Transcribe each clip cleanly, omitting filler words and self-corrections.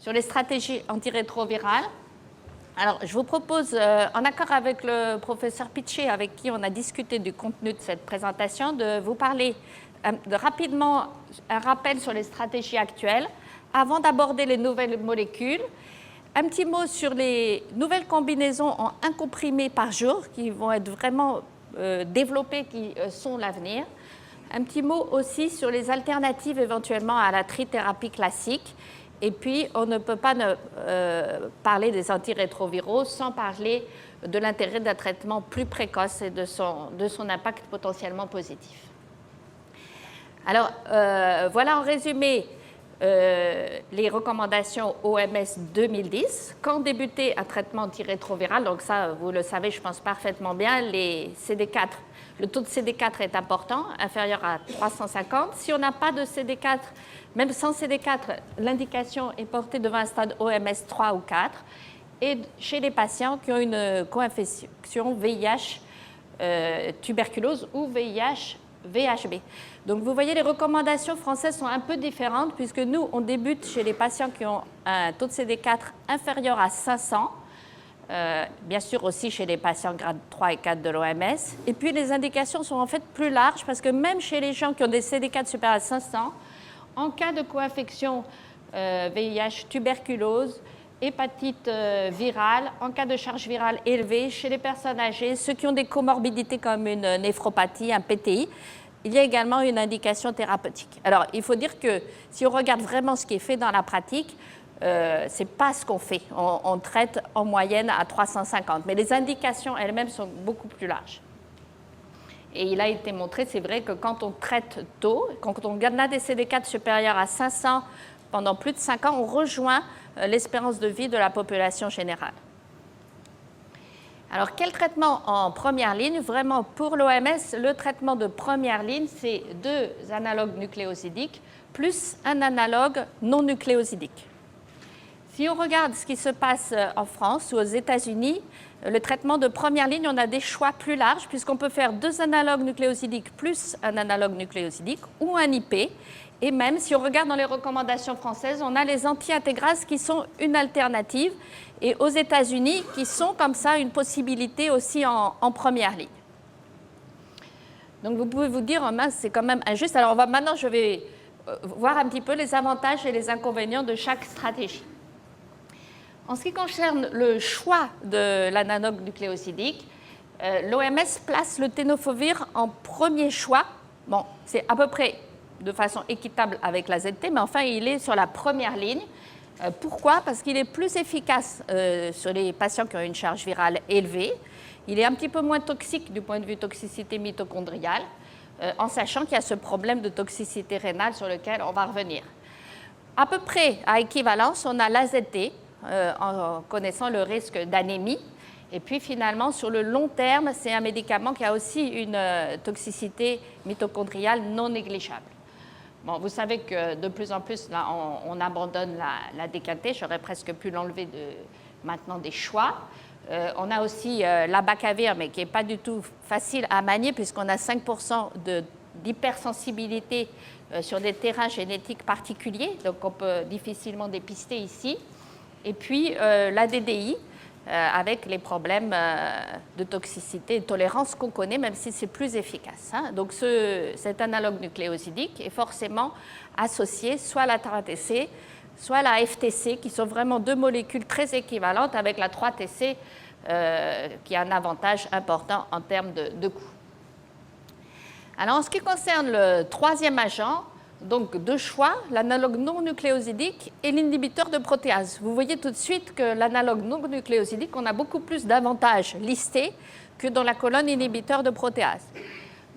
sur les stratégies antirétrovirales. Alors, je vous propose, en accord avec le professeur Pitcher, avec qui on a discuté du contenu de cette présentation, de vous parler rapidement un rappel sur les stratégies actuelles, avant d'aborder les nouvelles molécules. Un petit mot sur les nouvelles combinaisons en 1 comprimé par jour, qui vont être vraiment développées, qui sont l'avenir. Un petit mot aussi sur les alternatives éventuellement à la trithérapie classique. Et puis, on ne peut pas parler des antirétroviraux sans parler de l'intérêt d'un traitement plus précoce et de son impact potentiellement positif. Alors, voilà en résumé les recommandations OMS 2010. Quand débuter un traitement antirétroviral, donc ça, vous le savez, je pense parfaitement bien, les CD4, le taux de CD4 est important, inférieur à 350. Si on n'a pas de CD4, même sans CD4, l'indication est portée devant un stade OMS 3 ou 4. Et chez les patients qui ont une co-infection VIH, tuberculose ou VIH, VHB. Donc vous voyez, les recommandations françaises sont un peu différentes puisque nous, on débute chez les patients qui ont un taux de CD4 inférieur à 500, bien sûr aussi chez les patients grade 3 et 4 de l'OMS. Et puis les indications sont en fait plus larges parce que même chez les gens qui ont des CD4 supérieurs à 500, en cas de co-infection VIH, tuberculose, hépatite virale, en cas de charge virale élevée, chez les personnes âgées, ceux qui ont des comorbidités comme une néphropathie, un PTI, il y a également une indication thérapeutique. Alors, il faut dire que si on regarde vraiment ce qui est fait dans la pratique, ce n'est pas ce qu'on fait. On traite en moyenne à 350, mais les indications elles-mêmes sont beaucoup plus larges. Et il a été montré, c'est vrai, que quand on traite tôt, quand on a des CD4 supérieurs à 500 pendant plus de 5 ans, on rejoint l'espérance de vie de la population générale. Alors, quel traitement en première ligne? Vraiment, pour l'OMS, le traitement de première ligne, c'est 2 analogues nucléosidiques plus un analogue non nucléosidique. Si on regarde ce qui se passe en France ou aux États-Unis, le traitement de première ligne, on a des choix plus larges puisqu'on peut faire 2 analogues nucléosidiques plus un analogue nucléosidique ou un IP. Et même, si on regarde dans les recommandations françaises, on a les anti-intégrases qui sont une alternative et aux États-Unis qui sont comme ça une possibilité aussi en première ligne. Donc vous pouvez vous dire, oh mince, c'est quand même injuste. Alors maintenant, je vais voir un petit peu les avantages et les inconvénients de chaque stratégie. En ce qui concerne le choix de l'analogue nucléosidique, l'OMS place le tenofovir en premier choix. Bon, c'est à peu près de façon équitable avec la ZT, mais enfin, il est sur la première ligne. Pourquoi? Parce qu'il est plus efficace sur les patients qui ont une charge virale élevée. Il est un petit peu moins toxique du point de vue toxicité mitochondriale, en sachant qu'il y a ce problème de toxicité rénale sur lequel on va revenir. À peu près à équivalence, on a l'AZT, en connaissant le risque d'anémie. Et puis finalement, sur le long terme, c'est un médicament qui a aussi une toxicité mitochondriale non négligeable. Bon, vous savez que de plus en plus, là, on abandonne la DKT. J'aurais presque pu l'enlever maintenant des choix. On a aussi l'abacavir, mais qui n'est pas du tout facile à manier puisqu'on a 5% d'hypersensibilité sur des terrains génétiques particuliers. Donc, on peut difficilement dépister ici. Et puis la DDI, avec les problèmes de toxicité et de tolérance qu'on connaît, même si c'est plus efficace. Hein. Donc cet analogue nucléosidique est forcément associé soit à la 3-TC, soit à la FTC, qui sont vraiment 2 molécules très équivalentes, avec la 3-TC qui a un avantage important en termes de coût. Alors en ce qui concerne le 3e agent, donc 2 choix, l'analogue non nucléosidique et l'inhibiteur de protéase. Vous voyez tout de suite que l'analogue non nucléosidique, on a beaucoup plus d'avantages listés que dans la colonne inhibiteur de protéase.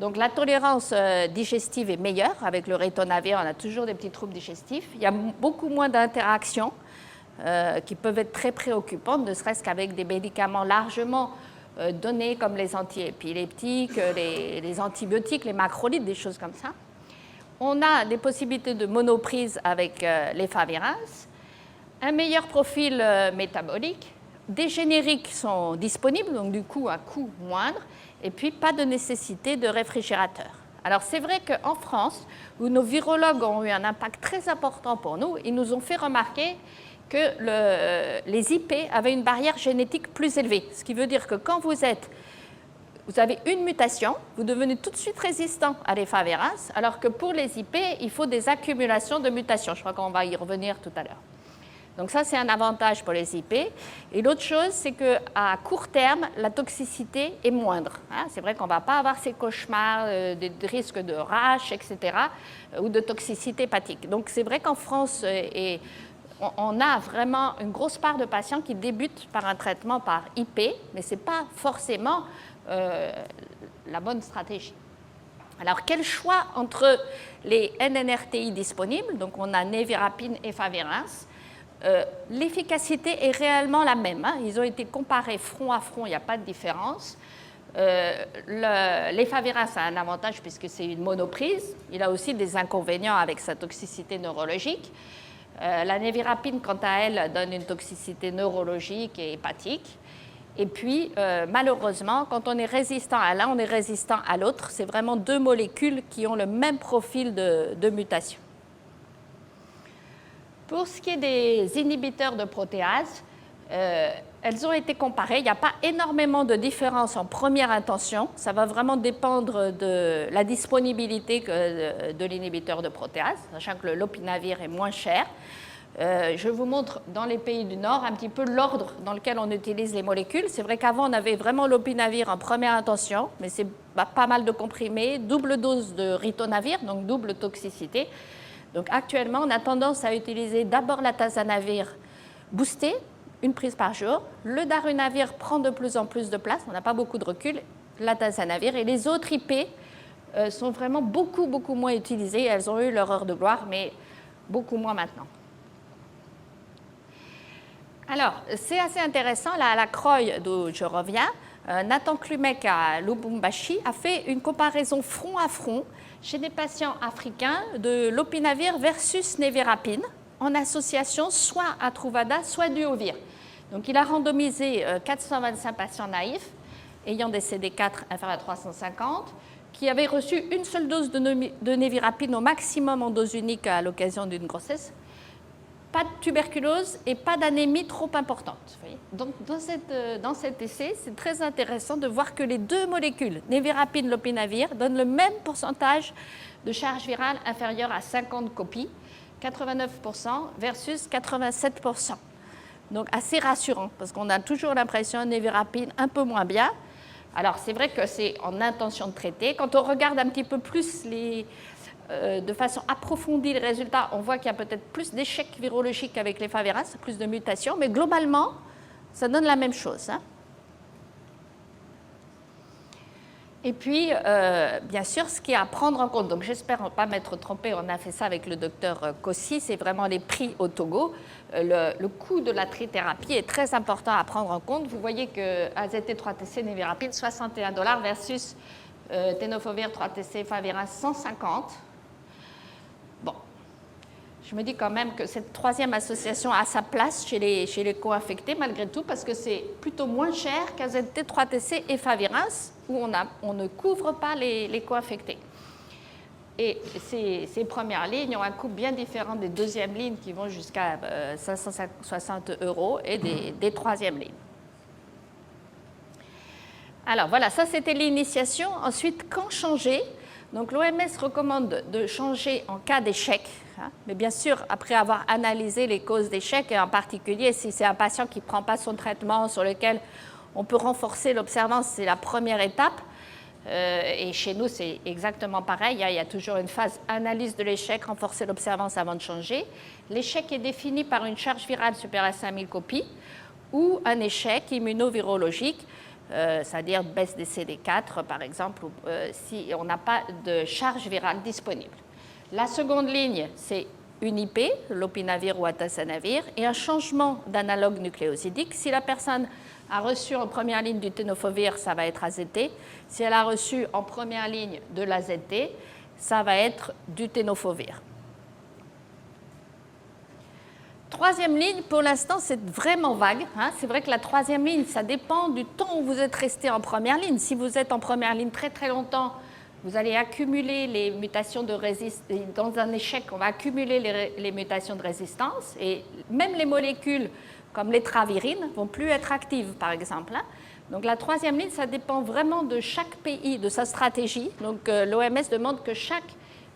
Donc la tolérance digestive est meilleure. Avec le ritonavir, on a toujours des petits troubles digestifs. Il y a beaucoup moins d'interactions qui peuvent être très préoccupantes, ne serait-ce qu'avec des médicaments largement donnés comme les antiépileptiques, les antibiotiques, les macrolides, des choses comme ça. On a des possibilités de monoprise avec les favirenz, un meilleur profil métabolique, des génériques sont disponibles, donc du coup à coût moindre, et puis pas de nécessité de réfrigérateur. Alors c'est vrai qu'en France, où nos virologues ont eu un impact très important pour nous, ils nous ont fait remarquer que les IP avaient une barrière génétique plus élevée. Ce qui veut dire que quand vous avez une mutation, vous devenez tout de suite résistant à l'efavirenz, alors que pour les IP, il faut des accumulations de mutations. Je crois qu'on va y revenir tout à l'heure. Donc ça, c'est un avantage pour les IP. Et l'autre chose, c'est qu'à court terme, la toxicité est moindre. C'est vrai qu'on ne va pas avoir ces cauchemars, des risques de rash, etc., ou de toxicité hépatique. Donc c'est vrai qu'en France, on a vraiment une grosse part de patients qui débutent par un traitement par IP, mais ce n'est pas forcément la bonne stratégie. Alors, quel choix entre les NNRTI disponibles? Donc, on a nevirapine et efavirenz. L'efficacité est réellement la même. Ils ont été comparés front à front, il n'y a pas de différence. L'efavirenz a un avantage puisque c'est une monoprise. Il a aussi des inconvénients avec sa toxicité neurologique. La nevirapine, quant à elle, donne une toxicité neurologique et hépatique. Et puis, malheureusement, quand on est résistant à l'un, on est résistant à l'autre. C'est vraiment deux molécules qui ont le même profil de mutation. Pour ce qui est des inhibiteurs de protéase, elles ont été comparées. Il n'y a pas énormément de différence en première intention. Ça va vraiment dépendre de la disponibilité de l'inhibiteur de protéase, sachant que le lopinavir est moins cher. Je vous montre dans les pays du Nord un petit peu l'ordre dans lequel on utilise les molécules. C'est vrai qu'avant, on avait vraiment lopinavir en première intention, mais c'est pas mal de comprimés, double dose de ritonavir, donc double toxicité. Donc actuellement, on a tendance à utiliser d'abord l'atazanavir boosté, une prise par jour. Le darunavir prend de plus en plus de place, on n'a pas beaucoup de recul, l'atazanavir. Et les autres IP sont vraiment beaucoup moins utilisées. Elles ont eu leur heure de gloire, mais beaucoup moins maintenant. Alors, c'est assez intéressant, à la CROI d'où je reviens, Nathan Klumek à Lubumbashi a fait une comparaison front à front chez des patients africains de lopinavir versus nevirapine en association soit à Truvada, soit Duovir. Donc, il a randomisé 425 patients naïfs ayant des CD4 inférieurs à 350 qui avaient reçu une seule dose de nevirapine au maximum en dose unique à l'occasion d'une grossesse. Pas de tuberculose et pas d'anémie trop importante. Donc, dans cet essai, c'est très intéressant de voir que les deux molécules, nevirapine, lopinavir, donnent le même pourcentage de charge virale inférieure à 50 copies, 89% versus 87%. Donc, assez rassurant, parce qu'on a toujours l'impression nevirapine un peu moins bien. Alors, c'est vrai que c'est en intention de traiter. Quand on regarde un petit peu plus de façon approfondie les résultats, on voit qu'il y a peut-être plus d'échecs virologiques avec l'efavirenz, plus de mutations, mais globalement, ça donne la même chose. Et puis, bien sûr, ce qui est à prendre en compte, donc j'espère ne pas m'être trompée, on a fait ça avec le docteur Kossi, c'est vraiment les prix au Togo. Le coût de la trithérapie est très important à prendre en compte. Vous voyez que AZT3TC, nevirapine, $61 versus tenofovir 3TC, efavirenz, 150. Bon, je me dis quand même que cette troisième association a sa place chez les co-infectés, malgré tout, parce que c'est plutôt moins cher qu'AZT3TC et efavirenz, où on ne couvre pas les co-infectés. Et ces premières lignes ont un coût bien différent des deuxièmes lignes qui vont jusqu'à 560 € et des troisièmes lignes. Alors voilà, ça c'était l'initiation. Ensuite, quand changer? Donc l'OMS recommande de changer en cas d'échec, mais bien sûr après avoir analysé les causes d'échec, et en particulier si c'est un patient qui ne prend pas son traitement, sur lequel on peut renforcer l'observance, c'est la première étape. Et chez nous, c'est exactement pareil. Il y a toujours une phase analyse de l'échec, renforcer l'observance avant de changer. L'échec est défini par une charge virale supérieure à 5000 copies ou un échec immunovirologique, c'est-à-dire baisse des CD4, par exemple, si on n'a pas de charge virale disponible. La seconde ligne, c'est une IP, lopinavir ou atazanavir, et un changement d'analogue nucléosidique. Si la personne a reçu en première ligne du tenofovir, ça va être AZT. Si elle a reçu en première ligne de l'AZT, ça va être du tenofovir. Troisième ligne, pour l'instant, c'est vraiment vague. C'est vrai que la troisième ligne, ça dépend du temps où vous êtes resté en première ligne. Si vous êtes en première ligne très très longtemps, vous allez accumuler les mutations de résistance. Dans un échec, on va accumuler les mutations de résistance et même les molécules comme les travirines ne vont plus être actives, par exemple. Donc la troisième ligne, ça dépend vraiment de chaque pays, de sa stratégie. Donc l'OMS demande que chaque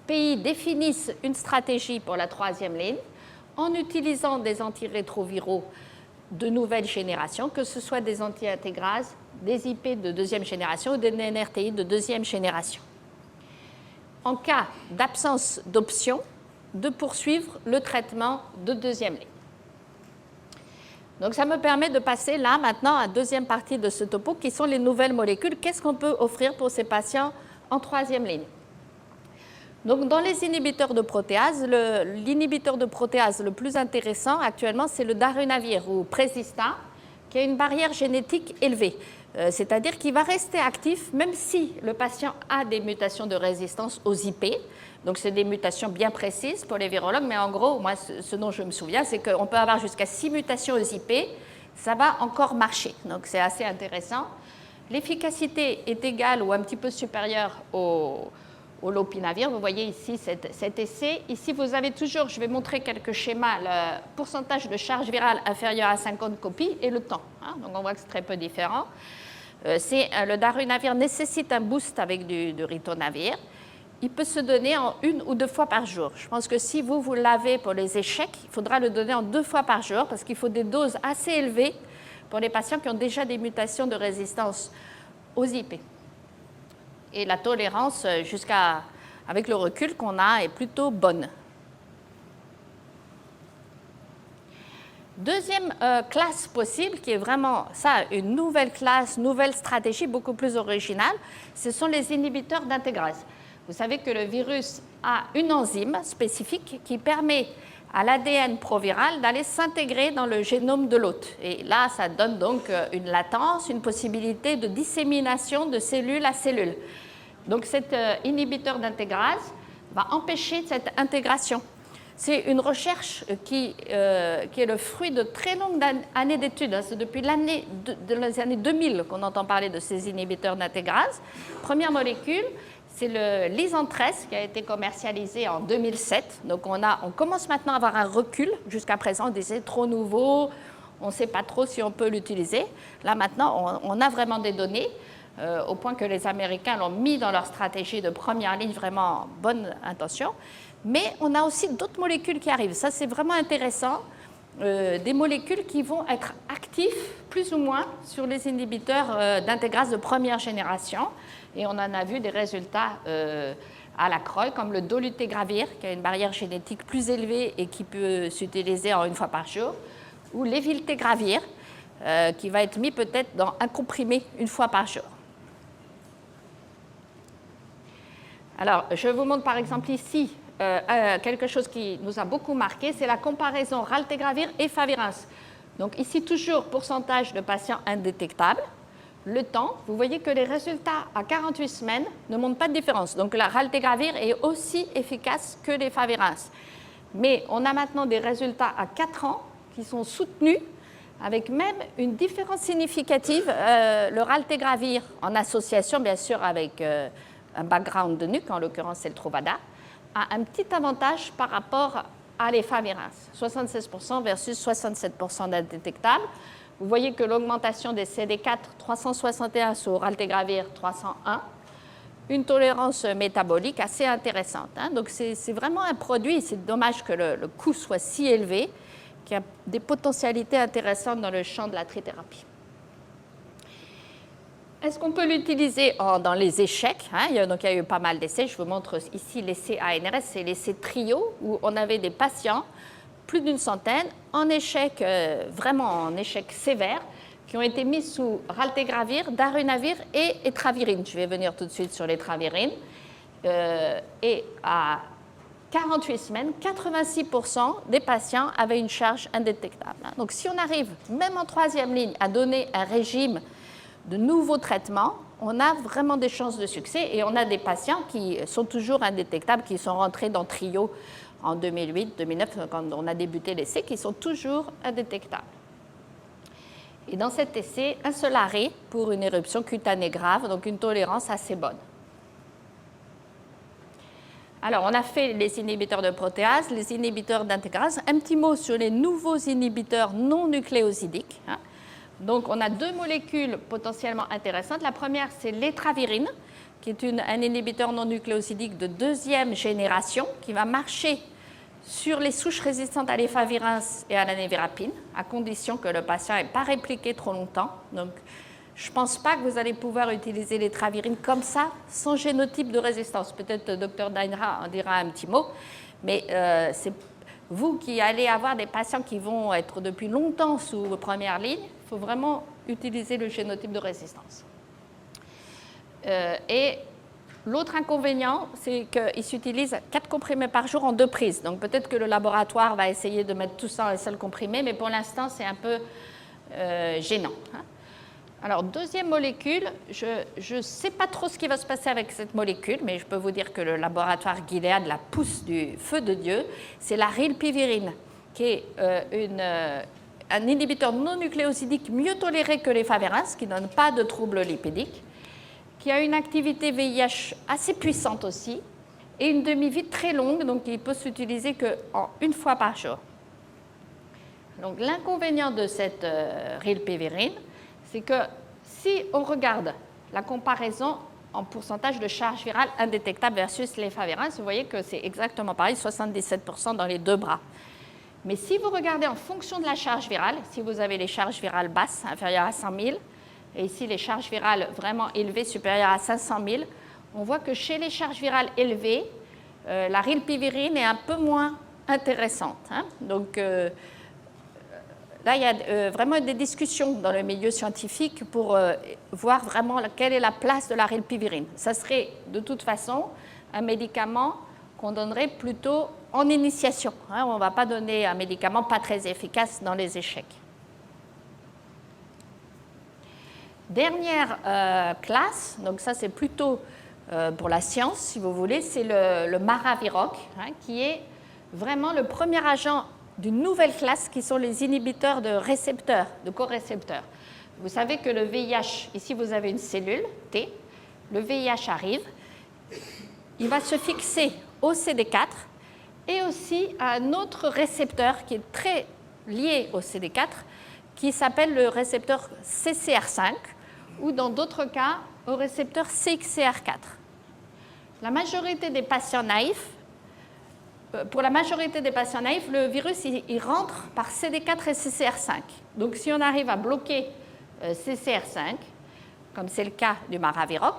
pays définisse une stratégie pour la troisième ligne en utilisant des antirétroviraux de nouvelle génération, que ce soit des anti-intégrases, des IP de deuxième génération ou des NRTI de deuxième génération. En cas d'absence d'option, de poursuivre le traitement de deuxième ligne. Donc ça me permet de passer là maintenant à la deuxième partie de ce topo, qui sont les nouvelles molécules. Qu'est-ce qu'on peut offrir pour ces patients en troisième ligne? Donc dans les inhibiteurs de protéase, l'inhibiteur de protéase le plus intéressant actuellement, c'est le darunavir ou Presista, qui a une barrière génétique élevée. C'est-à-dire qu'il va rester actif même si le patient a des mutations de résistance aux IP. Donc, c'est des mutations bien précises pour les virologues, mais en gros, moi, ce dont je me souviens, c'est qu'on peut avoir jusqu'à 6 mutations aux IP, ça va encore marcher. Donc, c'est assez intéressant. L'efficacité est égale ou un petit peu supérieure au lopinavir. Vous voyez ici cet essai. Ici, vous avez toujours, je vais montrer quelques schémas, le pourcentage de charge virale inférieur à 50 copies et le temps. Donc, on voit que c'est très peu différent. Le darunavir nécessite un boost avec du ritonavir. Il peut se donner en 1 ou 2 fois par jour. Je pense que si vous l'avez pour les échecs, il faudra le donner en 2 fois par jour parce qu'il faut des doses assez élevées pour les patients qui ont déjà des mutations de résistance aux IP. Et la tolérance, avec le recul qu'on a, est plutôt bonne. Deuxième classe possible, qui est vraiment ça, une nouvelle classe, nouvelle stratégie beaucoup plus originale, ce sont les inhibiteurs d'intégrase. Vous savez que le virus a une enzyme spécifique qui permet à l'ADN proviral d'aller s'intégrer dans le génome de l'hôte. Et là, ça donne donc une latence, une possibilité de dissémination de cellule à cellule. Donc cet inhibiteur d'intégrase va empêcher cette intégration. C'est une recherche qui est le fruit de très longues années d'études. C'est depuis les années 2000 qu'on entend parler de ces inhibiteurs d'intégrase. Première molécule, c'est le Lisantress qui a été commercialisé en 2007. Donc on commence maintenant à avoir un recul. Jusqu'à présent, on disait trop nouveau, on ne sait pas trop si on peut l'utiliser. Là maintenant, on a vraiment des données, au point que les Américains l'ont mis dans leur stratégie de première ligne, vraiment bonne intention. Mais on a aussi d'autres molécules qui arrivent. Ça, c'est vraiment intéressant. Des molécules qui vont être actives, plus ou moins, sur les inhibiteurs d'intégrase de première génération. Et on en a vu des résultats à la CROI, comme le dolutegravir, qui a une barrière génétique plus élevée et qui peut s'utiliser en 1 fois par jour, ou l'éviltegravir, qui va être mis peut-être dans un comprimé 1 fois par jour. Alors, je vous montre par exemple ici quelque chose qui nous a beaucoup marqué, c'est la comparaison raltegravir et favirenz. Donc ici, toujours pourcentage de patients indétectables. Le temps, vous voyez que les résultats à 48 semaines ne montrent pas de différence. Donc la raltegravir est aussi efficace que les favirenz. Mais on a maintenant des résultats à 4 ans qui sont soutenus avec même une différence significative. Le raltegravir, en association bien sûr avec un background de nuque, en l'occurrence c'est le Truvada, a un petit avantage par rapport à les favirenz, 76% versus 67% d'indétectables. Vous voyez que l'augmentation des CD4, 361 sur raltegravir, 301, une tolérance métabolique assez intéressante. Donc c'est vraiment un produit, c'est dommage que le coût soit si élevé, qui a des potentialités intéressantes dans le champ de la trithérapie. Est-ce qu'on peut l'utiliser dans les échecs? Donc, il y a eu pas mal d'essais. Je vous montre ici l'essai ANRS, c'est l'essai trio, où on avait des patients, plus d'une centaine, en échec, vraiment en échec sévère, qui ont été mis sous raltegravir, darunavir et etravirine. Je vais venir tout de suite sur l'étravirine. Et à 48 semaines, 86% des patients avaient une charge indétectable. Donc, si on arrive, même en troisième ligne, à donner un régime de nouveaux traitements, on a vraiment des chances de succès et on a des patients qui sont toujours indétectables, qui sont rentrés dans Trio en 2008-2009, quand on a débuté l'essai, qui sont toujours indétectables. Et dans cet essai, un seul arrêt pour une éruption cutanée grave, donc une tolérance assez bonne. Alors, on a fait les inhibiteurs de protéase, les inhibiteurs d'intégrase. Un petit mot sur les nouveaux inhibiteurs non nucléosidiques. Donc, on a deux molécules potentiellement intéressantes. La première, c'est l'étravirine, qui est un inhibiteur non nucléosidique de deuxième génération, qui va marcher sur les souches résistantes à l'efavirenz et à la névirapine, à condition que le patient n'ait pas répliqué trop longtemps. Donc, je ne pense pas que vous allez pouvoir utiliser l'étravirine comme ça, sans génotype de résistance. Peut-être le docteur Deinra en dira un petit mot, mais c'est vous qui allez avoir des patients qui vont être depuis longtemps sous première ligne. Il faut vraiment utiliser le génotype de résistance. Et l'autre inconvénient, c'est qu'il s'utilise 4 comprimés par jour en 2 prises. Donc peut-être que le laboratoire va essayer de mettre tout ça en un seul comprimé, mais pour l'instant, c'est un peu gênant. Alors, deuxième molécule, je ne sais pas trop ce qui va se passer avec cette molécule, mais je peux vous dire que le laboratoire Gilead la pousse du feu de Dieu. C'est la rilpivirine, qui est un inhibiteur non nucléosidique mieux toléré que l'efavirenz, qui ne donne pas de troubles lipidiques, qui a une activité VIH assez puissante aussi, et une demi-vie très longue, donc il peut s'utiliser qu'une fois par jour. Donc, l'inconvénient de cette rilpivirine, c'est que si on regarde la comparaison en pourcentage de charge virale indétectable versus l'efavirenz, vous voyez que c'est exactement pareil, 77% dans les deux bras. Mais si vous regardez en fonction de la charge virale, si vous avez les charges virales basses, inférieures à 100 000, et ici les charges virales vraiment élevées, supérieures à 500 000, on voit que chez les charges virales élevées, la rilpivirine est un peu moins intéressante. Donc, là, il y a vraiment des discussions dans le milieu scientifique pour voir vraiment quelle est la place de la rilpivirine. Ça serait de toute façon un médicament qu'on donnerait plutôt en initiation. On ne va pas donner un médicament pas très efficace dans les échecs. Dernière classe, donc ça c'est plutôt pour la science si vous voulez, c'est le maraviroc, qui est vraiment le premier agent d'une nouvelle classe qui sont les inhibiteurs de récepteurs, de corécepteurs. Vous savez que le VIH, ici vous avez une cellule T, le VIH arrive, il va se fixer au CD4 et aussi à un autre récepteur qui est très lié au CD4, qui s'appelle le récepteur CCR5 ou dans d'autres cas au récepteur CXCR4. La majorité des patients naïfs, pour la majorité des patients naïfs, le virus il rentre par CD4 et CCR5. Donc si on arrive à bloquer CCR5, comme c'est le cas du maraviroc,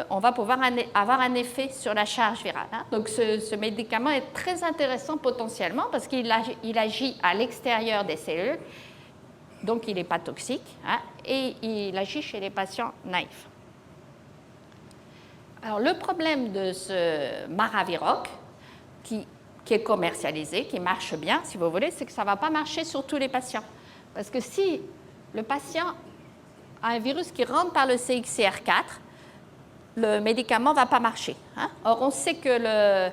on va pouvoir avoir un effet sur la charge virale. Donc ce médicament est très intéressant potentiellement parce qu'il agit à l'extérieur des cellules, donc il n'est pas toxique, et il agit chez les patients naïfs. Alors le problème de ce maraviroc, qui est commercialisé, qui marche bien, si vous voulez, c'est que ça ne va pas marcher sur tous les patients. Parce que si le patient a un virus qui rentre par le CXCR4, le médicament ne va pas marcher. Or, on sait que le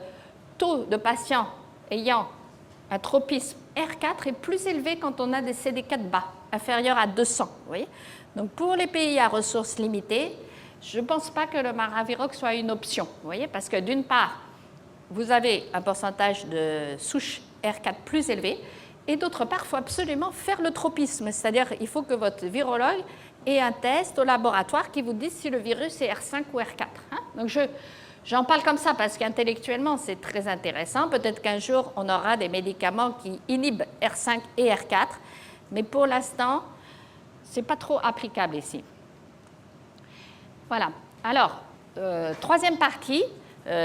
taux de patients ayant un tropisme R4 est plus élevé quand on a des CD4 bas, inférieurs à 200. Vous voyez ? Donc, pour les pays à ressources limitées, je ne pense pas que le maraviroc soit une option. Vous voyez ? Parce que d'une part, vous avez un pourcentage de souche R4 plus élevé, et d'autre part, il faut absolument faire le tropisme, c'est-à-dire il faut que votre virologue ait un test au laboratoire qui vous dise si le virus est R5 ou R4. Donc j'en parle comme ça parce qu'intellectuellement, c'est très intéressant. Peut-être qu'un jour, on aura des médicaments qui inhibent R5 et R4, mais pour l'instant, ce n'est pas trop applicable ici. Voilà. Alors, troisième partie,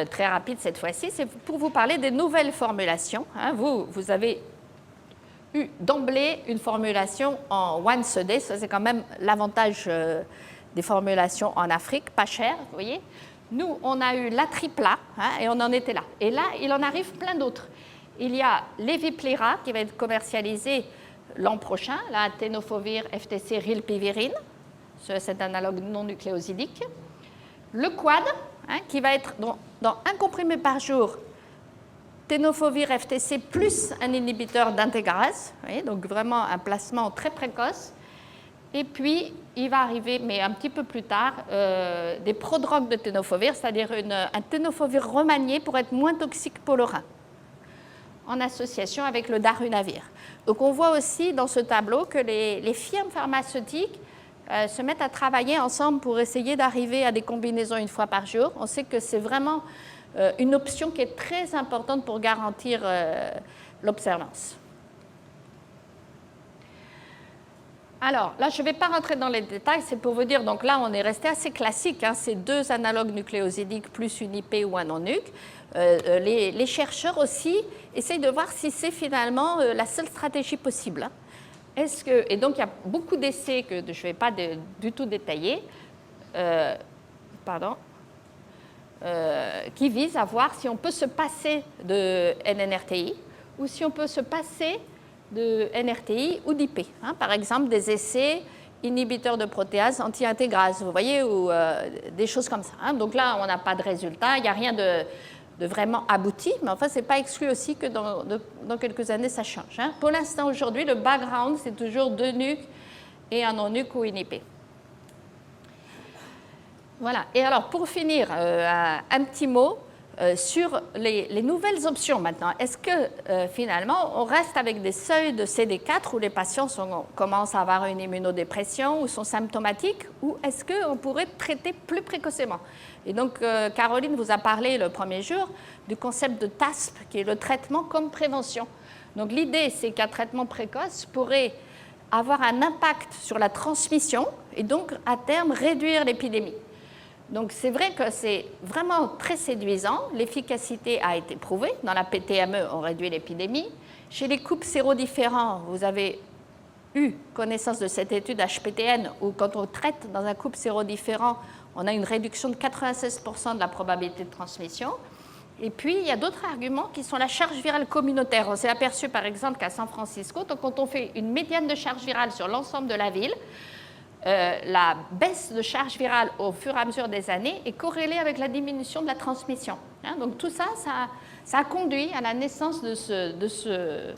très rapide cette fois-ci, c'est pour vous parler des nouvelles formulations. Vous avez eu d'emblée une formulation en once a day, ça c'est quand même l'avantage des formulations en Afrique, pas cher, vous voyez. Nous, on a eu la tripla, et on en était là. Et là, il en arrive plein d'autres. Il y a l'Eviplira qui va être commercialisé l'an prochain, la tenofovir FTC rilpivirine, c'est un analogue non nucléosidique. Le quad, qui va être dans un comprimé par jour, tenofovir FTC plus un inhibiteur d'intégrase, donc vraiment un placement très précoce. Et puis, il va arriver, mais un petit peu plus tard, des prodrogues de tenofovir, c'est-à-dire un tenofovir remanié pour être moins toxique pour le rein, en association avec le darunavir. Donc on voit aussi dans ce tableau que les firmes pharmaceutiques se mettent à travailler ensemble pour essayer d'arriver à des combinaisons une fois par jour. On sait que c'est vraiment une option qui est très importante pour garantir l'observance. Alors, là, je ne vais pas rentrer dans les détails, c'est pour vous dire, donc là, on est resté assez classique, hein, c'est 2 analogues nucléosidiques plus une IP ou un non-nuc. Les chercheurs aussi essayent de voir si c'est finalement la seule stratégie possible. Hein. Et donc, il y a beaucoup d'essais que je ne vais pas du tout détailler, qui visent à voir si on peut se passer de NNRTI ou si on peut se passer de NRTI ou d'IP. Hein, par exemple, des essais inhibiteurs de protéases anti-intégrase, vous voyez, ou des choses comme ça. Hein. Donc là, on n'a pas de résultat, il n'y a rien de vraiment abouti, mais enfin, ce n'est pas exclu aussi que dans quelques années, ça change. Hein. Pour l'instant, aujourd'hui, le background, c'est toujours 2 nucs et un non-nuc ou une IP. Voilà. Et alors, pour finir, un petit mot sur les nouvelles options maintenant. Est-ce que finalement, on reste avec des seuils de CD4 où les patients commencent à avoir une immunodépression ou sont symptomatiques, ou est-ce qu'on pourrait traiter plus précocement? Et donc, Caroline vous a parlé le premier jour du concept de TASP, qui est le traitement comme prévention. Donc, l'idée, c'est qu'un traitement précoce pourrait avoir un impact sur la transmission et donc, à terme, réduire l'épidémie. Donc, c'est vrai que c'est vraiment très séduisant. L'efficacité a été prouvée. Dans la PTME, on réduit l'épidémie. Chez les couples sérodifférents, vous avez eu connaissance de cette étude HPTN où, quand on traite dans un couple sérodifférent, on a une réduction de 96% de la probabilité de transmission. Et puis, il y a d'autres arguments qui sont la charge virale communautaire. On s'est aperçu, par exemple, qu'à San Francisco, donc, quand on fait une médiane de charge virale sur l'ensemble de la ville, la baisse de charge virale au fur et à mesure des années est corrélée avec la diminution de la transmission. Hein, donc tout ça, ça a conduit à la naissance de ce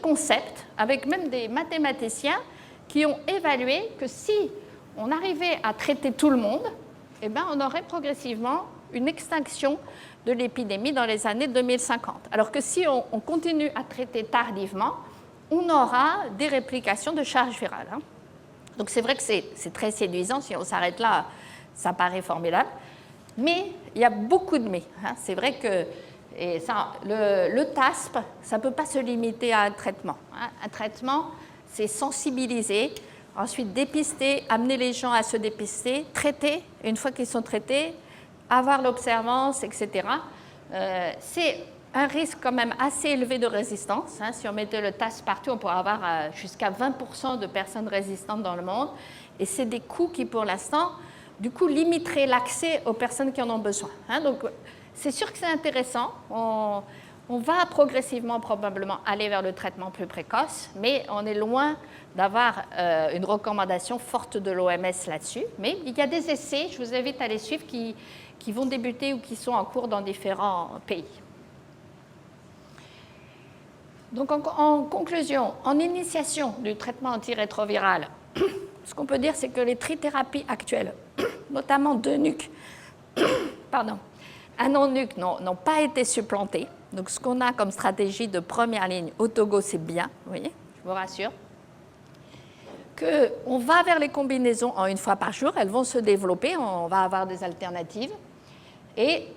concept, avec même des mathématiciens qui ont évalué que si on arrivait à traiter tout le monde, eh bien, on aurait progressivement une extinction de l'épidémie dans les années 2050. Alors que si on continue à traiter tardivement, on aura des réplications de charge virale. Hein. Donc c'est vrai que c'est très séduisant, si on s'arrête là, ça paraît formidable, mais il y a beaucoup de mais. Hein. C'est vrai que le TASP, ça ne peut pas se limiter à un traitement. Hein. Un traitement, c'est sensibiliser, ensuite dépister, amener les gens à se dépister, traiter, une fois qu'ils sont traités, avoir l'observance, etc. C'est un risque quand même assez élevé de résistance. Hein. Si on mettait le TASP partout, on pourrait avoir jusqu'à 20% de personnes résistantes dans le monde. Et c'est des coûts qui, pour l'instant, du coup, limiteraient l'accès aux personnes qui en ont besoin. Hein. Donc, c'est sûr que c'est intéressant. On va progressivement, probablement, aller vers le traitement plus précoce, mais on est loin d'avoir une recommandation forte de l'OMS là-dessus. Mais il y a des essais, je vous invite à les suivre, qui vont débuter ou qui sont en cours dans différents pays. Donc, en conclusion, en initiation du traitement antirétroviral, ce qu'on peut dire, c'est que les trithérapies actuelles, notamment 2 NUC, un non-NUC, n'ont pas été supplantées. Donc, ce qu'on a comme stratégie de première ligne, autogo, c'est bien, vous voyez, je vous rassure. Qu'on va vers les combinaisons en 1 fois par jour, elles vont se développer, on va avoir des alternatives. Et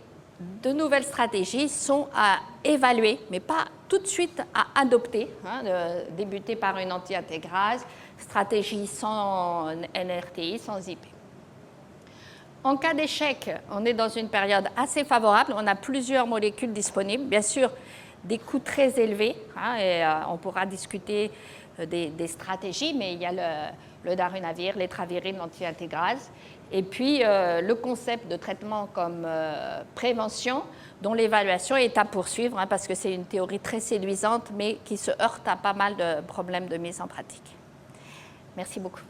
de nouvelles stratégies sont à évaluer, mais pas tout de suite à adopter, hein, débuter par une anti-intégrase, stratégie sans NRTI, sans IP. En cas d'échec, on est dans une période assez favorable, on a plusieurs molécules disponibles, bien sûr des coûts très élevés, hein, et on pourra discuter des stratégies, mais il y a le darunavir, l'étravirine, l'anti-intégrase, et puis le concept de traitement comme prévention, dont l'évaluation est à poursuivre, hein, parce que c'est une théorie très séduisante, mais qui se heurte à pas mal de problèmes de mise en pratique. Merci beaucoup.